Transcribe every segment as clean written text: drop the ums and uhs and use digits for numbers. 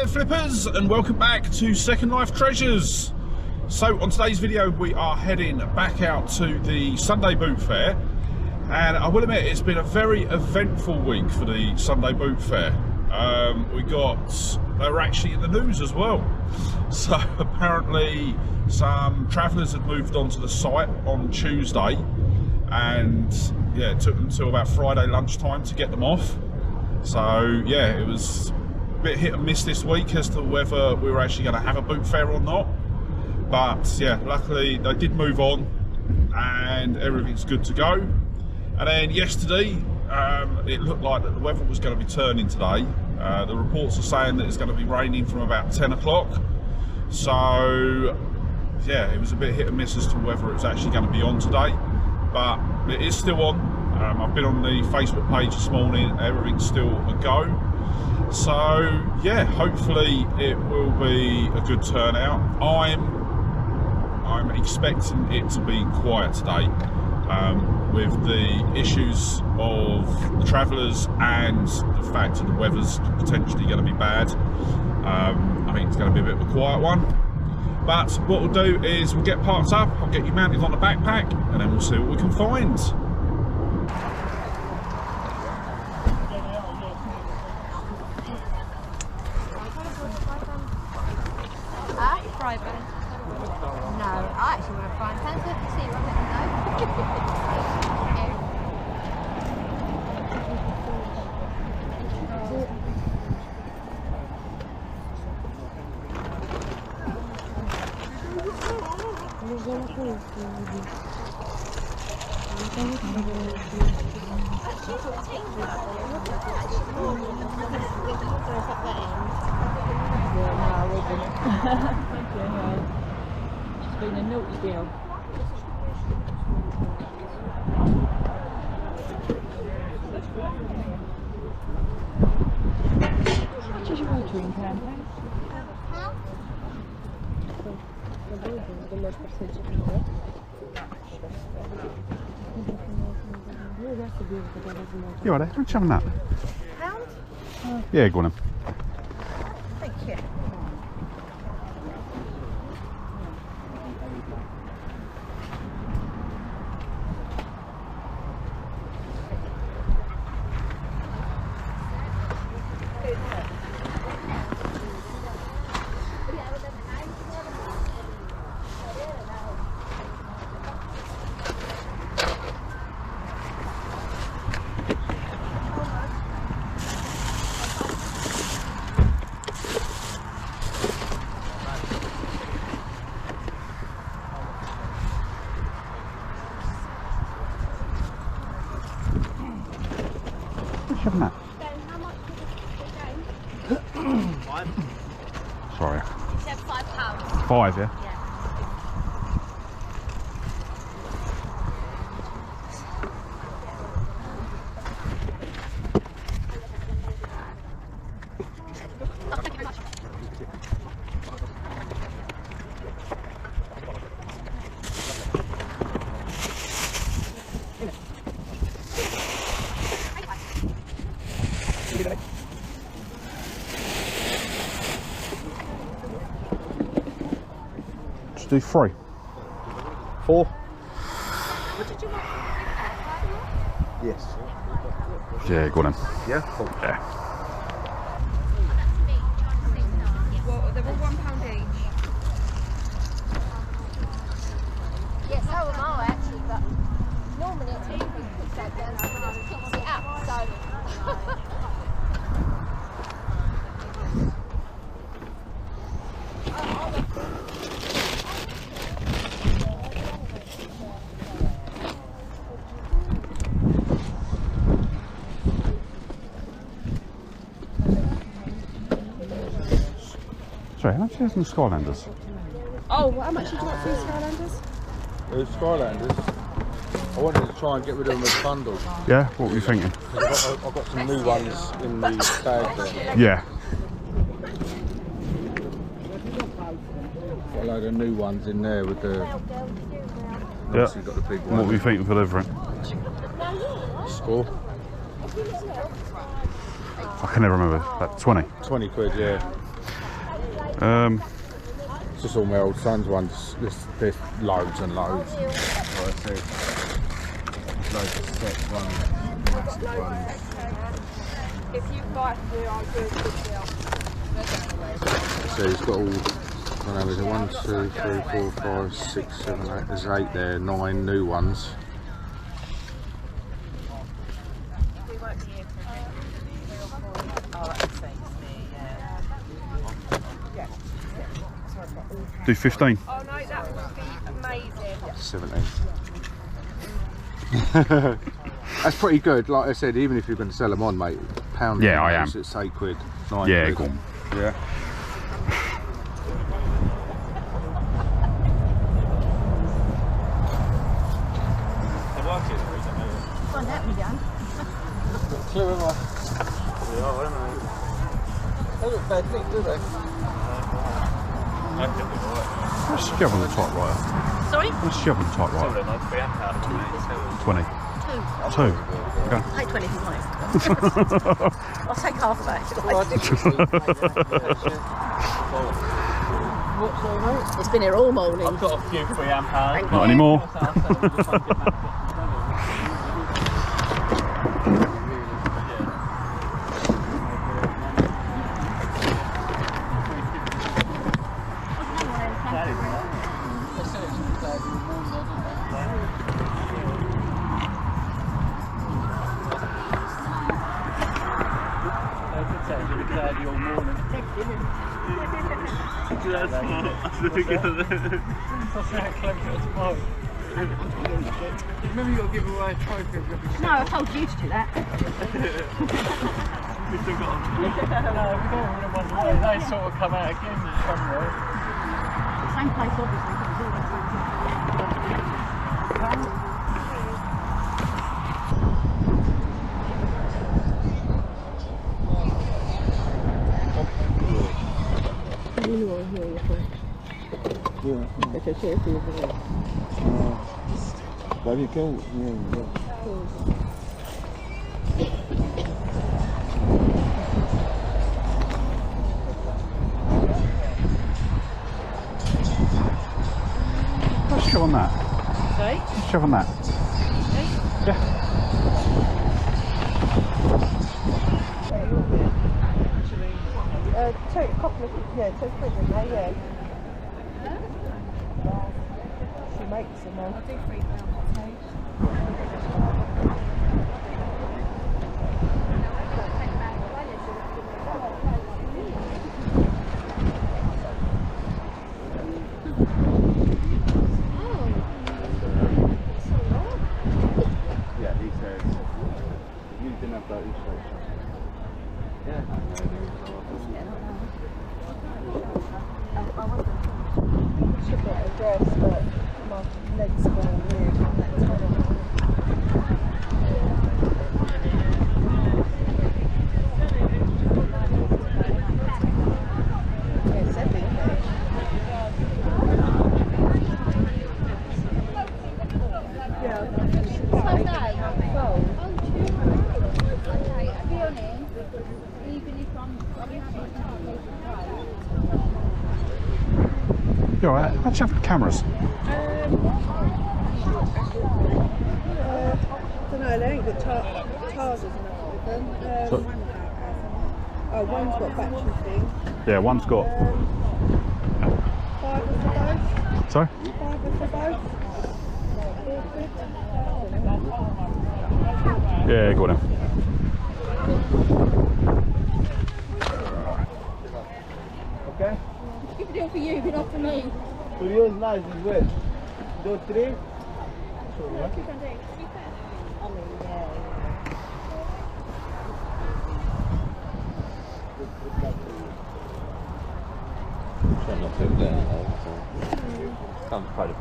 Flippers, and welcome back to Second Life Treasures. So on today's video we are heading back out to the Sunday boot fair, and I will admit it's been a very eventful week for the Sunday boot fair. They were actually in the news as well. So apparently some travellers had moved onto the site on Tuesday, and yeah, it took them till about Friday lunchtime to get them off. So yeah, it was a bit hit and miss this week as to whether we were actually going to have a boot fair or not. But yeah, luckily they did move on and everything's good to go. And then yesterday, it looked like that the weather was going to be turning today. The reports are saying that it's going to be raining from about 10 o'clock. So yeah, it was a bit hit and miss as to whether it was actually going to be on today. But it is still on. I've been on the Facebook page this morning, everything's still a go. So yeah, hopefully it will be a good turnout. I'm expecting it to be quiet today, with the issues of the travellers and the fact that the weather's potentially going to be bad. I think it's going to be a bit of a quiet one. But what we'll do is we'll get parked up, I'll get you mounted on the backpack, and then we'll see what we can find. No, I actually want to find pens. Let me see what She's been a naughty girl. How much is your watering can, thanks? You alright? How much having that? Pound? Yeah, go on then. Thank you. Having that? Sorry. You said £5. 5, yeah? Yeah. Just do 3. 4? What did you want? Yes. Yeah, go on then. Yeah? Cool. Yeah. Well, they were £1 each. Yes, so am I actually, but normally it's me who puts that down and just picks it up, so. Sorry, how much is in the Skylanders? Oh, how much did you want for your Skylanders? The Skylanders, I wanted to try and get rid of them as bundles. Yeah, what were you thinking? I've got some new ones in the bag there. Yeah. Got a load of new ones in there with the... Yeah. Obviously got the big one. What were you thinking for delivering? Score? I can never remember. About 20. 20 quid, yeah. It's just all my old son's ones. There's loads and loads. Like I said, loads of set ones, massive ones. If you buy through, I'll do a good deal. So he's got all, I don't know, there's a 1, 2, 3, 4, 5, 6, 7, 8, there's 8 there, 9 new ones. We won't be here for a bit. Oh, that saves me, yeah. Do 15. Oh no, that would be amazing. 17. That's pretty good. Like I said, even if you're going to sell them on, mate, pound. Yeah, I am. It's 8 quid, 9 Yeah, quid. go on. Yeah. Find out me done. Clue, am I? They look bad nick, do they? What's the on the typewriter? Sorry? What's the on the typewriter? 20. 2. Okay. Take 20 if you want it. I'll take half of that. It's been here all morning. I've got a few free amp hours. Not anymore. Remember you got to give away a trophy. No, I told you to do that. We still got them. No, we don't really want to. They sort of come out again somewhere. Same place, obviously. But you can, Let's show on that. Sorry? Let's show on that. Yeah. Two quid in there, yeah. She makes them all. I'll do £3. yeah, he says, you didn't have that instruction. Yeah. Should get a dress, but my legs are all weird. It's heavy, isn't it? Yeah. You alright? How'd you have the cameras? I don't know, they ain't got tars enough with them. Oh, one's got battery thing. Yeah, one's got. 5 for both. Sorry? 5 for both. Yeah, go on then. Okay? Keep it in for you, but not for me. Studio is nice as well. Do 3. Try not to put it down. Comes quite a bit.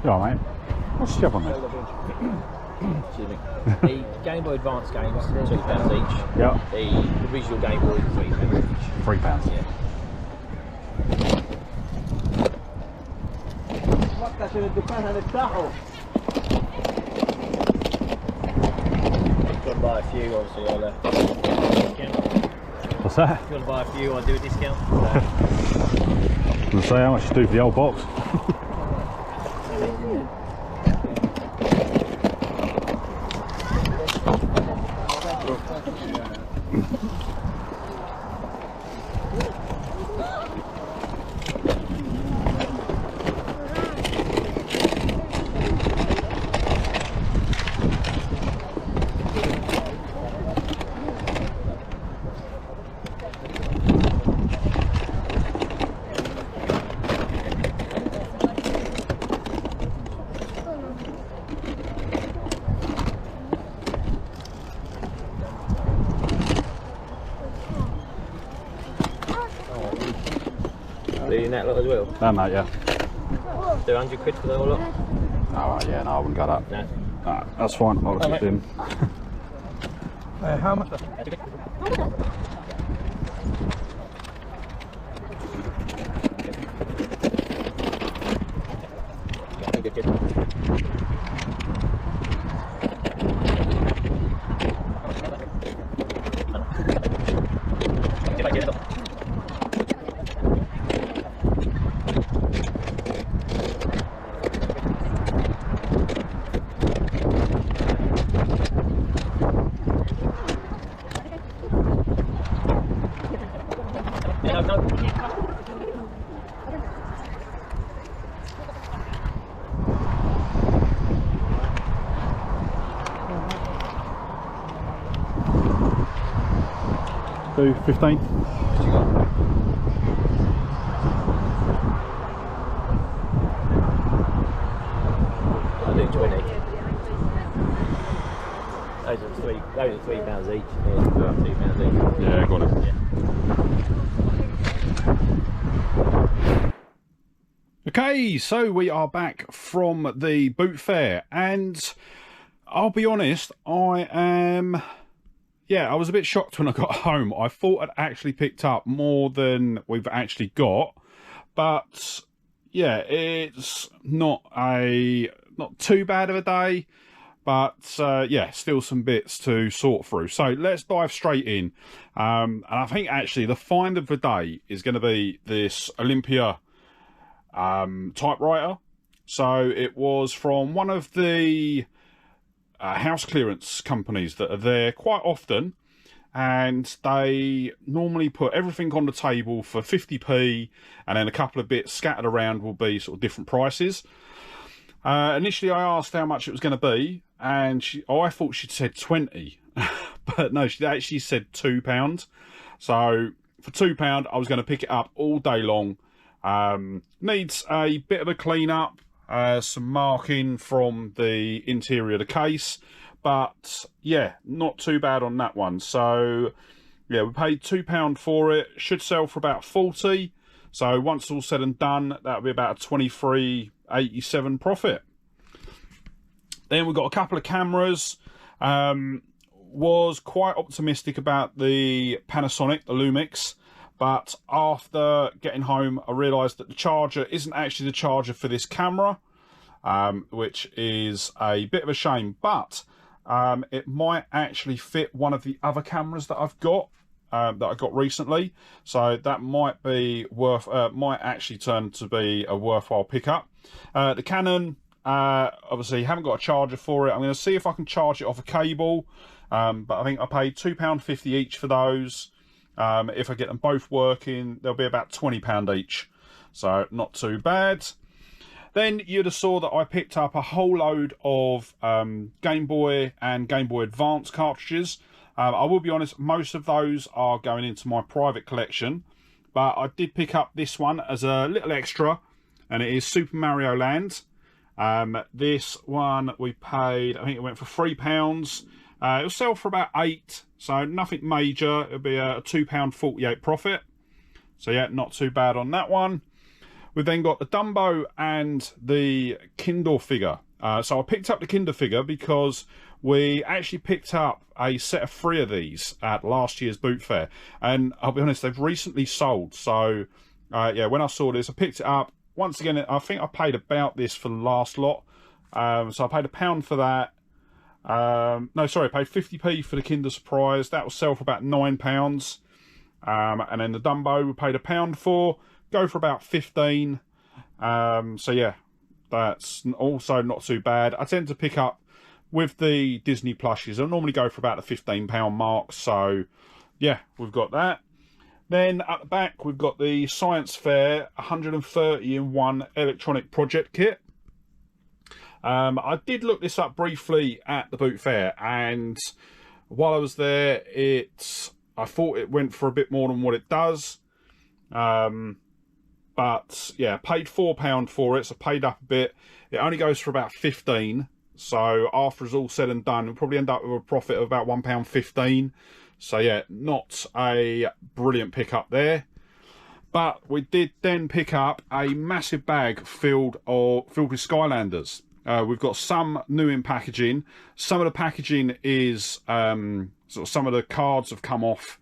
Yeah, mate. What's the job on there? Excuse me. The Game Boy Advance games, £2 each. Yeah. The original Game Boy, £3 each. £3. Yeah. Got to buy a few, obviously. I'll discount. What's that? If you want to buy a few, I'll do a discount. Can I say how much you do for the old box? Doing that lot as well. No, mate, yeah. Do 100 quid for the whole lot? Oh, yeah, no, I wouldn't go that. No. No, that's fine. I'll keep him. How much? Do 15? I'll do 20. Those are £3 each. Yeah, £2 each. Yeah, got it. Yeah. Okay, so we are back from the boot fair, and I'll be honest, I was a bit shocked when I got home. I thought I'd actually picked up more than we've actually got, but yeah, it's not too bad of a day, but yeah, still some bits to sort through. So let's dive straight in. And I think actually the find of the day is going to be this Olympia typewriter. So it was from one of the house clearance companies that are there quite often, and they normally put everything on the table for 50p, and then a couple of bits scattered around will be sort of different prices. Initially I asked how much it was going to be, and I thought she'd said 20 but no, she actually said £2. So for £2 I was going to pick it up all day long. Needs a bit of a clean up, some marking from the interior of the case, but yeah, not too bad on that one. So yeah, we paid £2 for it. Should sell for about 40. So once all said and done, that'll be about a 23.87 profit. Then we've got a couple of cameras. Was quite optimistic about the Panasonic, the Lumix, but after getting home I realised that the charger isn't actually the charger for this camera, which is a bit of a shame, but it might actually fit one of the other cameras that I've got, that I got recently, so that might be might actually turn to be a worthwhile pickup. The Canon, obviously haven't got a charger for it. I'm going to see if I can charge it off a cable, but I think I paid £2.50 each for those. If I get them both working, they'll be about £20 each, so not too bad. Then you'd have saw that I picked up a whole load of Game Boy and Game Boy Advance cartridges. I will be honest, most of those are going into my private collection, but I did pick up this one as a little extra, and it is Super Mario Land. This one we paid, I think it went for £3. It'll sell for about 8, so nothing major. It'll be a £2.48 profit. So yeah, not too bad on that one. We've then got the Dumbo and the Kindle figure. So I picked up the Kindle figure because we actually picked up a set of 3 of these at last year's boot fair, and I'll be honest, they've recently sold. So yeah, when I saw this, I picked it up. Once again, I think I paid about this for the last lot. So I paid £1 for that. No, sorry, I paid 50p for the Kinder Surprise. That will sell for about £9. And then the Dumbo we paid £1 for, go for about 15. So yeah, that's also not too bad. I tend to pick up with the Disney plushies. I normally go for about the £15 mark. So yeah, we've got that. Then at the back, we've got the Science Fair 130-in-1 electronic project kit. I did look this up briefly at the boot fair, and while I was there, I thought it went for a bit more than what it does. But yeah, paid £4 for it, so paid up a bit. It only goes for about 15. So after it's all said and done, we'll probably end up with a profit of about £1.15. So yeah, not a brilliant pickup there. But we did then pick up a massive bag filled with Skylanders. We've got some new in packaging. Some of the packaging is sort of, some of the cards have come off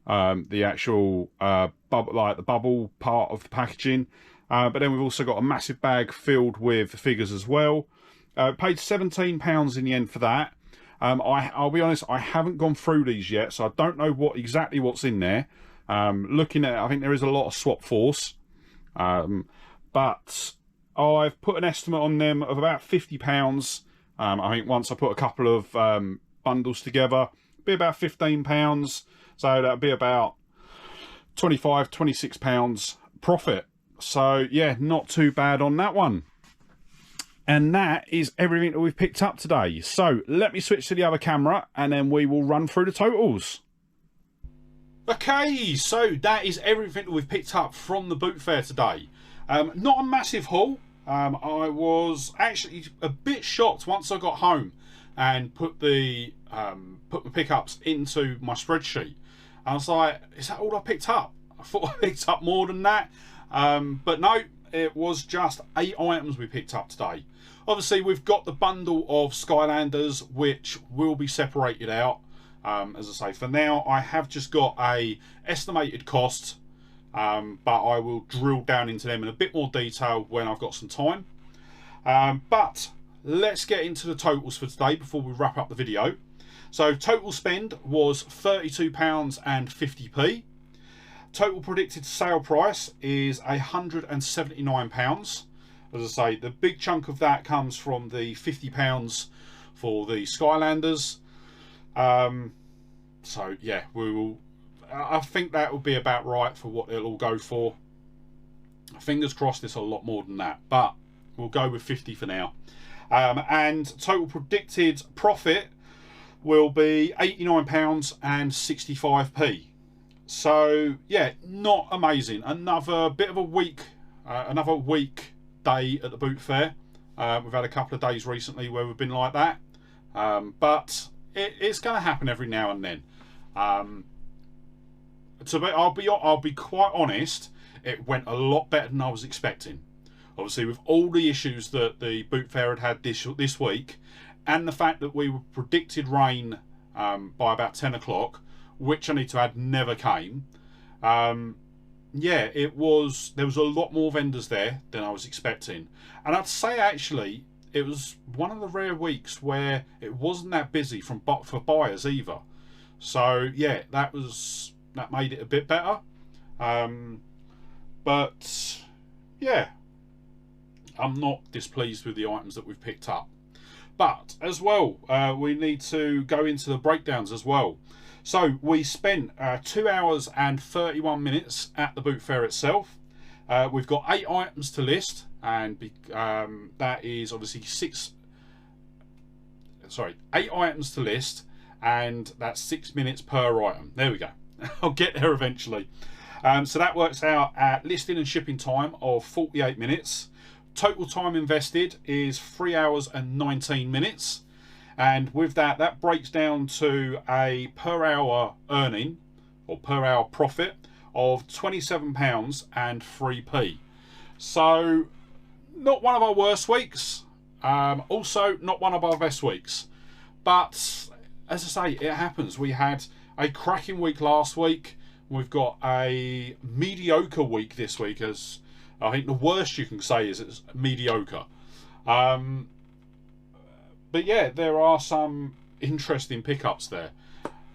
the actual the bubble part of the packaging. But then we've also got a massive bag filled with figures as well. Paid £17 in the end for that. I'll be honest, I haven't gone through these yet, so I don't know exactly what's in there. Looking at it, I think there is a lot of Swap Force. But I've put an estimate on them of about £50. I think once I put a couple of bundles together, it'll be about £15. So that'll be about £25, £26 profit. So yeah, not too bad on that one. And that is everything that we've picked up today. So let me switch to the other camera and then we will run through the totals. Okay, so that is everything that we've picked up from the boot fair today. Not a massive haul. I was actually a bit shocked once I got home and put the pickups into my spreadsheet. I was like, is that all I picked up? I thought I picked up more than that. But no, it was just 8 items we picked up today. Obviously, we've got the bundle of Skylanders, which will be separated out. As I say, for now, I have just got a estimated cost, but I will drill down into them in a bit more detail when I've got some time. But let's get into the totals for today before we wrap up the video. So total spend was £32.50. Total predicted sale price is £179. As I say, the big chunk of that comes from the £50 for the Skylanders. So yeah, I think that will be about right for what it'll all go for. Fingers crossed it's a lot more than that, but we'll go with 50 for now. And total predicted profit will be £89.65. So yeah, not amazing. Another bit of a week, another week day at the boot fair. We've had a couple of days recently where we've been like that, but it's going to happen every now and then. I'll be quite honest, it went a lot better than I was expecting. Obviously, with all the issues that the boot fair had this week, and the fact that we were predicted rain by about 10 o'clock, which I need to add never came. Yeah, there was a lot more vendors there than I was expecting, and I'd say actually it was one of the rare weeks where it wasn't that busy for buyers either. So yeah, that made it a bit better. But yeah, I'm not displeased with the items that we've picked up. But as well, we need to go into the breakdowns as well. So we spent 2 hours and 31 minutes at the boot fair itself. We've got 8 items to list, and that is obviously 8 items to list, and that's 6 minutes per item. There we go. I'll get there eventually. So that works out at listing and shipping time of 48 minutes. Total time invested is 3 hours and 19 minutes. And with that breaks down to a per hour earning, or per hour profit, of £27 and 3p. So, not one of our worst weeks. Also, not one of our best weeks. But, as I say, it happens. We had a cracking week last week. We've got a mediocre week this week. As I think the worst you can say is it's mediocre. But yeah, there are some interesting pickups there.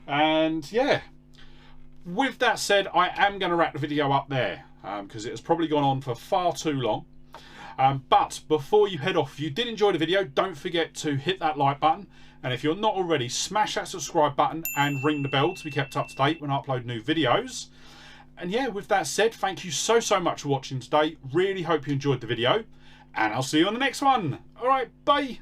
And yeah, with that said, I am going to wrap the video up there because it has probably gone on for far too long. But before you head off, if you did enjoy the video, don't forget to hit that like button. And if you're not already, smash that subscribe button and ring the bell to be kept up to date when I upload new videos. And yeah, with that said, thank you so much for watching today. Really hope you enjoyed the video. And I'll see you on the next one. Alright, bye.